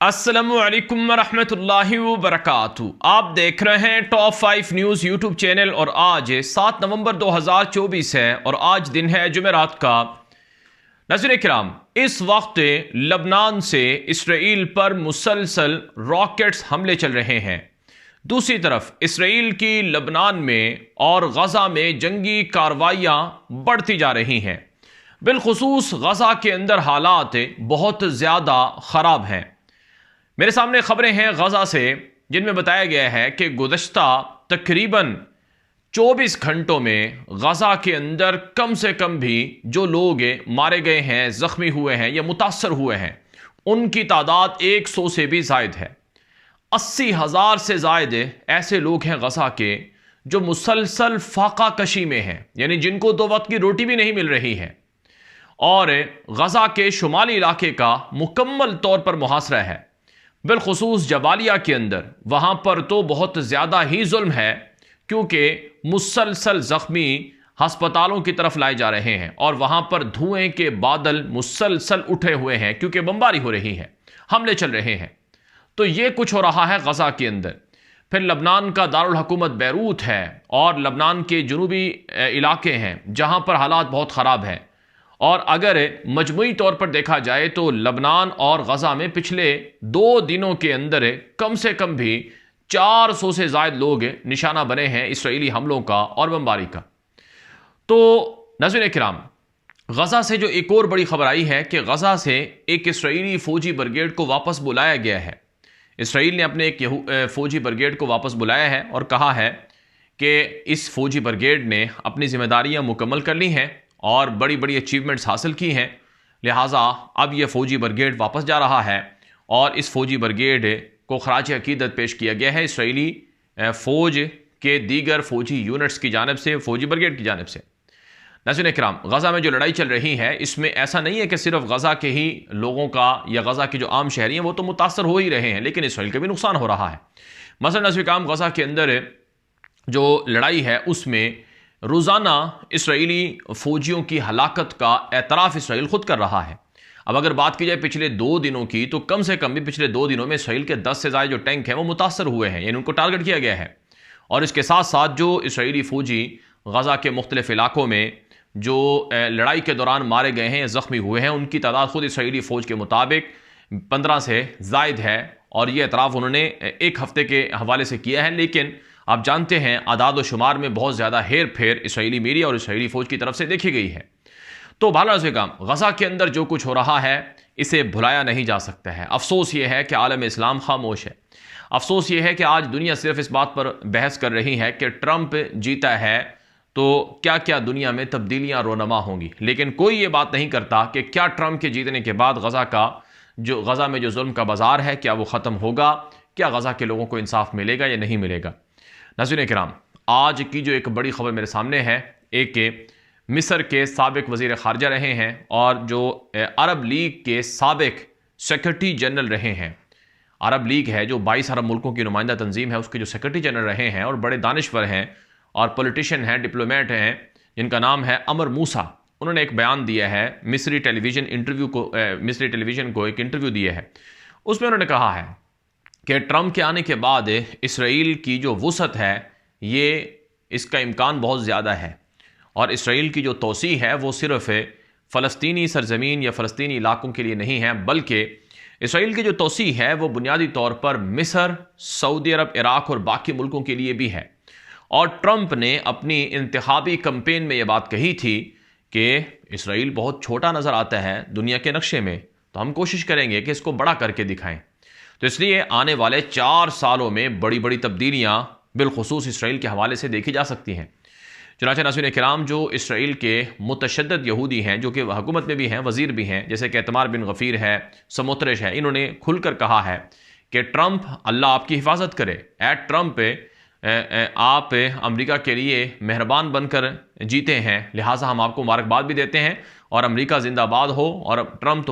السلام علیکم ورحمۃ اللہ وبرکاتہ۔ آپ دیکھ رہے ہیں ٹاپ 5 نیوز یوٹیوب چینل اور آج 7 نومبر 2024 ہے اور آج دن ہے جمعرات کا۔ ناظرین کرام، اس وقت لبنان سے اسرائیل پر مسلسل راکٹس حملے چل رہے ہیں۔ دوسری طرف اسرائیل کی لبنان میں اور غزہ میں جنگی کارروائیاں بڑھتی جا رہی ہیں۔ بالخصوص غزہ کے اندر حالات بہت زیادہ خراب ہیں۔ میرے سامنے خبریں ہیں غزہ سے جن میں بتایا گیا ہے کہ گزشتہ تقریباً 24 گھنٹوں میں غزہ کے اندر کم سے کم بھی جو لوگ مارے گئے ہیں، زخمی ہوئے ہیں یا متاثر ہوئے ہیں، ان کی تعداد 100 سے بھی زائد ہے۔ 80,000 سے زائد ایسے لوگ ہیں غزہ کے جو مسلسل فاقہ کشی میں ہیں، یعنی جن کو 2 وقت کی روٹی بھی نہیں مل رہی ہے، اور غزہ کے شمالی علاقے کا مکمل طور پر محاصرہ ہے۔ بالخصوص جبالیہ کے اندر وہاں پر تو بہت زیادہ ہی ظلم ہے، کیونکہ مسلسل زخمی ہسپتالوں کی طرف لائے جا رہے ہیں اور وہاں پر دھوئیں کے بادل مسلسل اٹھے ہوئے ہیں کیونکہ بمباری ہو رہی ہے، حملے چل رہے ہیں۔ تو یہ کچھ ہو رہا ہے غزہ کے اندر۔ پھر لبنان کا دارالحکومت بیروت ہے اور لبنان کے جنوبی علاقے ہیں جہاں پر حالات بہت خراب ہیں، اور اگر مجموعی طور پر دیکھا جائے تو لبنان اور غزہ میں پچھلے 2 دنوں کے اندر کم سے کم بھی 400 سے زائد لوگ نشانہ بنے ہیں اسرائیلی حملوں کا اور بمباری کا۔ تو ناظرین کرام، غزہ سے جو ایک اور بڑی خبر آئی ہے کہ غزہ سے ایک اسرائیلی فوجی بریگیڈ کو واپس بلایا گیا ہے۔ اسرائیل نے اپنے ایک فوجی بریگیڈ کو واپس بلایا ہے اور کہا ہے کہ اس فوجی بریگیڈ نے اپنی ذمہ داریاں مکمل کر لی ہیں اور بڑی بڑی اچیومنٹس حاصل کی ہیں، لہٰذا اب یہ فوجی بریگیڈ واپس جا رہا ہے اور اس فوجی بریگیڈ کو خراج عقیدت پیش کیا گیا ہے اسرائیلی فوج کے دیگر فوجی یونٹس کی جانب سے، فوجی بریگیڈ کی جانب سے۔ ناظرین اکرام، غزہ میں جو لڑائی چل رہی ہے اس میں ایسا نہیں ہے کہ صرف غزہ کے ہی لوگوں کا یا غزہ کے جو عام شہری ہیں وہ تو متاثر ہو ہی رہے ہیں، لیکن اسرائیل کا بھی نقصان ہو رہا ہے۔ مثلا ناظرین اکرام، غزہ کے اندر جو لڑائی ہے اس میں روزانہ اسرائیلی فوجیوں کی ہلاکت کا اعتراف اسرائیل خود کر رہا ہے۔ اب اگر بات کی جائے پچھلے 2 دنوں کی تو کم سے کم بھی پچھلے 2 دنوں میں اسرائیل کے 10 سے زائد جو ٹینک ہیں وہ متاثر ہوئے ہیں، یعنی ان کو ٹارگٹ کیا گیا ہے۔ اور اس کے ساتھ ساتھ جو اسرائیلی فوجی غزہ کے مختلف علاقوں میں جو لڑائی کے دوران مارے گئے ہیں یا زخمی ہوئے ہیں، ان کی تعداد خود اسرائیلی فوج کے مطابق 15 سے زائد ہے، اور یہ اعتراف انہوں نے ایک ہفتے کے حوالے سے کیا ہے۔ لیکن آپ جانتے ہیں اعداد و شمار میں بہت زیادہ ہیر پھیر اسرائیلی میڈیا اور اسرائیلی فوج کی طرف سے دیکھی گئی ہے۔ تو بہرحال غزہ کے اندر جو کچھ ہو رہا ہے اسے بھلایا نہیں جا سکتا ہے۔ افسوس یہ ہے کہ عالم اسلام خاموش ہے۔ افسوس یہ ہے کہ آج دنیا صرف اس بات پر بحث کر رہی ہے کہ ٹرمپ جیتا ہے تو کیا کیا دنیا میں تبدیلیاں رونما ہوں گی، لیکن کوئی یہ بات نہیں کرتا کہ کیا ٹرمپ کے جیتنے کے بعد غزہ میں جو ظلم کا بازار ہے کیا وہ ختم ہوگا، کیا غزہ کے لوگوں کو انصاف ملے گا یا نہیں ملے گا۔ ناظرین کرام، آج کی جو ایک بڑی خبر میرے سامنے ہے، ایک مصر کے سابق وزیر خارجہ رہے ہیں اور جو عرب لیگ کے سابق سیکرٹری جنرل رہے ہیں۔ عرب لیگ ہے جو 22 عرب ملکوں کی نمائندہ تنظیم ہے، اس کے جو سیکرٹری جنرل رہے ہیں اور بڑے دانشور ہیں اور پولیٹیشین ہیں، ڈپلومیٹ ہیں، جن کا نام ہے عمر موسیٰ۔ انہوں نے ایک بیان دیا ہے، مصری ٹیلی ویژن کو ایک انٹرویو دیا ہے۔ اس میں انہوں نے کہا ہے کہ ٹرمپ کے آنے کے بعد اسرائیل کی جو وسعت ہے اس کا امکان بہت زیادہ ہے، اور اسرائیل کی جو توسیع ہے وہ صرف فلسطینی سرزمین یا فلسطینی علاقوں کے لیے نہیں ہے، بلکہ اسرائیل کی جو توسیع ہے وہ بنیادی طور پر مصر، سعودی عرب، عراق اور باقی ملکوں کے لیے بھی ہے۔ اور ٹرمپ نے اپنی انتخابی کمپین میں یہ بات کہی تھی کہ اسرائیل بہت چھوٹا نظر آتا ہے دنیا کے نقشے میں، تو ہم کوشش کریں گے کہ اس کو بڑا کر کے دکھائیں۔ تو اس لیے آنے والے 4 سالوں میں بڑی بڑی تبدیلیاں بالخصوص اسرائیل کے حوالے سے دیکھی جا سکتی ہیں۔ چنانچہ ناظرین کرام، جو اسرائیل کے متشدد یہودی ہیں جو کہ حکومت میں بھی ہیں، وزیر بھی ہیں، جیسے کہ ایتمار بن غفیر ہے، سموترش ہے، انہوں نے کھل کر کہا ہے کہ ٹرمپ، اللہ آپ کی حفاظت کرے، ٹرمپ آپ امریکہ کے لیے مہربان بن کر جیتے ہیں، لہٰذا ہم آپ کو مبارکباد بھی دیتے ہیں، اور امریکہ زندہ باد ہو اور ٹرمپ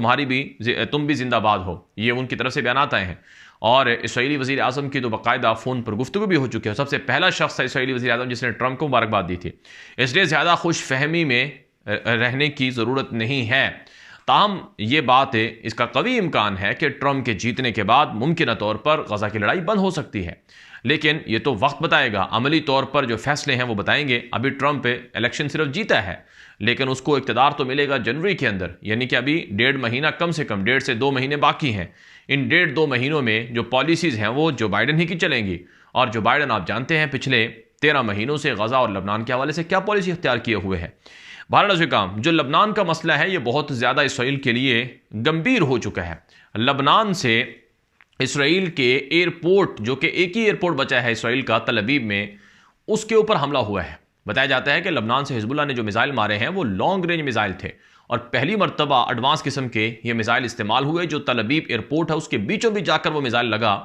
تم بھی زندہ باد ہو، یہ ان کی طرف سے بیانات آئے ہیں۔ اور اسرائیلی وزیر اعظم کی تو باقاعدہ فون پر گفتگو بھی ہو چکی ہے، سب سے پہلا شخص ہے اسرائیلی وزیر اعظم جس نے ٹرمپ کو مبارکباد دی تھی۔ اس لیے زیادہ خوش فہمی میں رہنے کی ضرورت نہیں ہے۔ تاہم یہ بات ہے، اس کا قوی امکان ہے کہ ٹرمپ کے جیتنے کے بعد ممکنہ طور پر غزہ کی لڑائی بند ہو سکتی ہے، لیکن یہ تو وقت بتائے گا، عملی طور پر جو فیصلے ہیں وہ بتائیں گے۔ ابھی ٹرمپ الیکشن صرف جیتا ہے، لیکن اس کو اقتدار تو ملے گا جنوری کے اندر، یعنی کہ ابھی 1.5 مہینہ، کم سے کم 1.5 سے 2 مہینے باقی ہیں۔ ان 1.5-2 مہینوں میں جو پالیسیز ہیں وہ جو بائیڈن ہی کی چلیں گی، اور جو بائیڈن آپ جانتے ہیں پچھلے 13 مہینوں سے غزہ اور لبنان کے حوالے سے کیا پالیسی اختیار کیے ہوئے ہے۔ بہرحال کام جو لبنان کا مسئلہ ہے یہ بہت زیادہ اسرائیل کے لیے گمبھیر ہو چکا ہے۔ لبنان سے اسرائیل کے ایئرپورٹ، جو کہ ایک ہی ایئرپورٹ بچا ہے اسرائیل کا تل ابیب میں، اس کے اوپر حملہ ہوا ہے۔ بتایا جاتا ہے کہ لبنان سے حزب اللہ نے جو میزائل مارے ہیں وہ لانگ رینج میزائل تھے، اور پہلی مرتبہ ایڈوانس قسم کے یہ میزائل استعمال ہوئے، جو تل ابیب ایئرپورٹ ہے اس کے بیچوں بیچ جا کر وہ میزائل لگا۔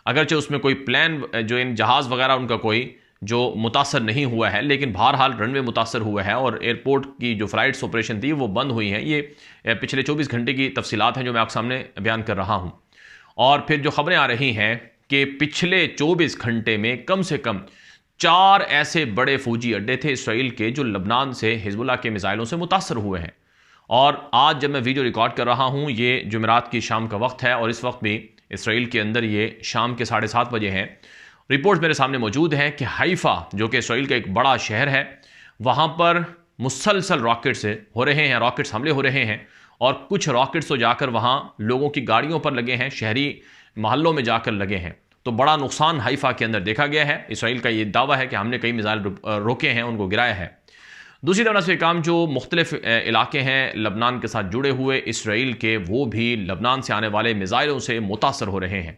اگرچہ اس میں کوئی پلان جو ان جہاز وغیرہ ان کا کوئی جو متاثر نہیں ہوا ہے، لیکن بہرحال رن وے متاثر ہوا ہے، اور ایئرپورٹ کی جو فلائٹس آپریشن تھی وہ بند ہوئی ہیں۔ یہ پچھلے 24 گھنٹے کی تفصیلات ہیں جو میں آپ سامنے بیان کر رہا ہوں۔ اور پھر جو خبریں آ رہی ہیں کہ پچھلے 24 گھنٹے میں کم سے کم 4 ایسے بڑے فوجی اڈے تھے اسرائیل کے جو لبنان سے حزب اللہ کے میزائلوں سے متاثر ہوئے ہیں۔ اور آج جب میں ویڈیو ریکارڈ کر رہا ہوں یہ جمعرات کی شام کا وقت ہے، اور اس وقت بھی اسرائیل کے اندر یہ شام کے 7:30 بجے ہیں۔ رپورٹ میرے سامنے موجود ہے کہ حیفا، جو کہ اسرائیل کا ایک بڑا شہر ہے، وہاں پر مسلسل راکٹس ہو رہے ہیں، راکٹس حملے ہو رہے ہیں، اور کچھ راکٹس تو جا کر وہاں لوگوں کی گاڑیوں پر لگے ہیں، شہری محلوں میں جا کر لگے ہیں۔ تو بڑا نقصان حیفا کے اندر دیکھا گیا ہے۔ اسرائیل کا یہ دعویٰ ہے کہ ہم نے کئی میزائل روکے ہیں، ان کو گرایا ہے۔ دوسری طرف سے کام جو مختلف علاقے ہیں لبنان کے ساتھ جڑے ہوئے اسرائیل کے، وہ بھی لبنان سے آنے والے میزائلوں سے متاثر ہو رہے ہیں۔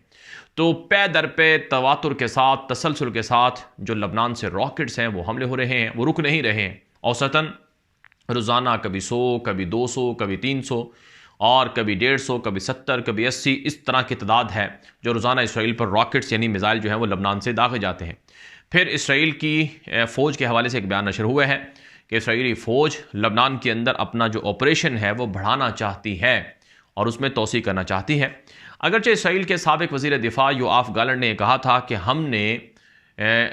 تو پے در پے تواتر کے ساتھ، تسلسل کے ساتھ جو لبنان سے راکٹس ہیں وہ حملے ہو رہے ہیں، وہ رک نہیں رہے ہیں۔ اوسطاً روزانہ کبھی 100، کبھی 200، کبھی 300، اور کبھی 150، کبھی 70، کبھی 80، اس طرح کی تعداد ہے جو روزانہ اسرائیل پر راکٹس یعنی میزائل جو ہیں وہ لبنان سے داغے جاتے ہیں۔ پھر اسرائیل کی فوج کے حوالے سے ایک بیان نشر ہوا ہے کہ اسرائیلی فوج لبنان کے اندر اپنا جو آپریشن ہے وہ بڑھانا چاہتی ہے اور اس میں توسیع کرنا چاہتی ہے۔ اگرچہ اسرائیل کے سابق وزیر دفاع یوآف گالنٹ نے کہا تھا کہ ہم نے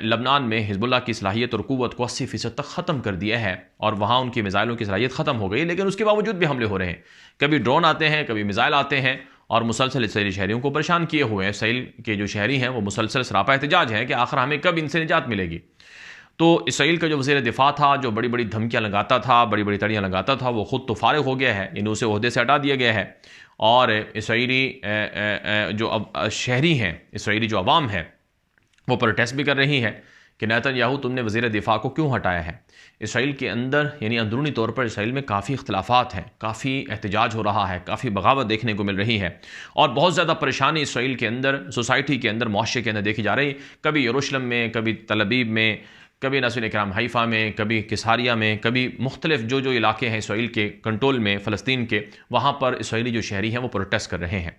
لبنان میں حزب اللہ کی صلاحیت اور قوت کو 80% تک ختم کر دیا ہے، اور وہاں ان کی میزائلوں کی صلاحیت ختم ہو گئی، لیکن اس کے باوجود بھی حملے ہو رہے ہیں۔ کبھی ڈرون آتے ہیں، کبھی میزائل آتے ہیں، اور مسلسل اسرائیلی شہریوں کو پریشان کیے ہوئے ہیں۔ اسرائیل کے جو شہری ہیں وہ مسلسل سراپا احتجاج ہیں کہ آخر ہمیں کب ان سے نجات ملے گی۔ تو اسرائیل کا جو وزیر دفاع تھا، جو بڑی بڑی دھمکیاں لگاتا تھا، بڑی بڑی تڑیاں لگاتا تھا، وہ خود تو فارغ ہو گیا ہے، یعنی اسے عہدے سے ہٹا دیا گیا ہے۔ اور اسرائیلی جو شہری ہیں، اسرائیلی جو عوام ہے، وہ پروٹیسٹ بھی کر رہی ہے کہ نیتن یاہو تم نے وزیر دفاع کو کیوں ہٹایا ہے۔ اسرائیل کے اندر یعنی اندرونی طور پر اسرائیل میں کافی اختلافات ہیں، کافی احتجاج ہو رہا ہے، کافی بغاوت دیکھنے کو مل رہی ہے، اور بہت زیادہ پریشانی اسرائیل کے اندر، سوسائٹی کے اندر، معاشرے کے اندر دیکھی جا رہی۔ کبھی یروشلم میں، کبھی تل ابیب میں، کبھی ناظرین کرام حیفا میں، کبھی کساریہ میں، کبھی مختلف جو علاقے ہیں اسرائیل کے کنٹرول میں، فلسطین کے، وہاں پر اسرائیلی جو شہری ہیں وہ پروٹیسٹ کر رہے ہیں۔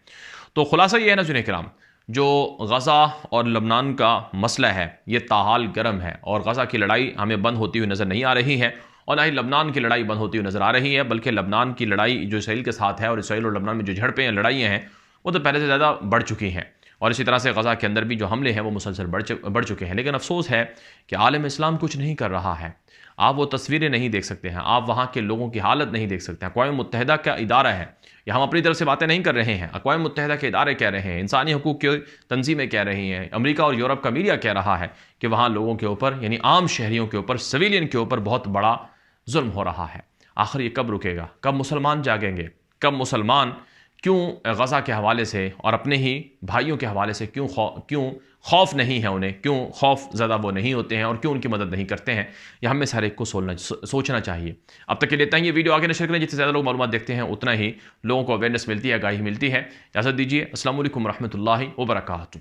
تو خلاصہ یہ ہے ناظرین کرام، جو غزہ اور لبنان کا مسئلہ ہے یہ تاحال گرم ہے، اور غزہ کی لڑائی ہمیں بند ہوتی ہوئی نظر نہیں آ رہی ہے، اور نہ ہی لبنان کی لڑائی بند ہوتی ہوئی نظر آ رہی ہے، بلکہ لبنان کی لڑائی جو اسرائیل کے ساتھ ہے، اور اسرائیل اور لبنان میں جو جھڑپیں ہیں، لڑائیاں ہیں، وہ تو پہلے سے زیادہ بڑھ چکی ہیں، اور اسی طرح سے غزہ کے اندر بھی جو حملے ہیں وہ مسلسل بڑھ چکے ہیں۔ لیکن افسوس ہے کہ عالم اسلام کچھ نہیں کر رہا ہے۔ آپ وہ تصویریں نہیں دیکھ سکتے ہیں، آپ وہاں کے لوگوں کی حالت نہیں دیکھ سکتے ہیں۔ اقوام متحدہ کا ادارہ ہے، یہ ہم اپنی طرف سے باتیں نہیں کر رہے ہیں، اقوام متحدہ کے ادارے کہہ رہے ہیں، انسانی حقوق کی تنظیمیں کہہ رہی ہیں، امریکہ اور یورپ کا میڈیا کہہ رہا ہے کہ وہاں لوگوں کے اوپر یعنی عام شہریوں کے اوپر، سویلین کے اوپر بہت بڑا ظلم ہو رہا ہے۔ آخر یہ کب رکے گا؟ کب مسلمان جاگیں گے؟ کب مسلمان کیوں غزہ کے حوالے سے اور اپنے ہی بھائیوں کے حوالے سے کیوں خوف نہیں ہے انہیں، کیوں خوف زدہ وہ نہیں ہوتے ہیں، اور کیوں ان کی مدد نہیں کرتے ہیں؟ یہ ہمیں سارے کو سوچنا چاہیے۔ اب تک کے لیے یہ ویڈیو آگے نشر کریں، جتنے زیادہ لوگ معلومات دیکھتے ہیں اتنا ہی لوگوں کو اویئرنیس ملتی ہے، آگاہی ملتی ہے۔ اجازت دیجیے، السلام علیکم ورحمۃ اللہ وبرکاتہ۔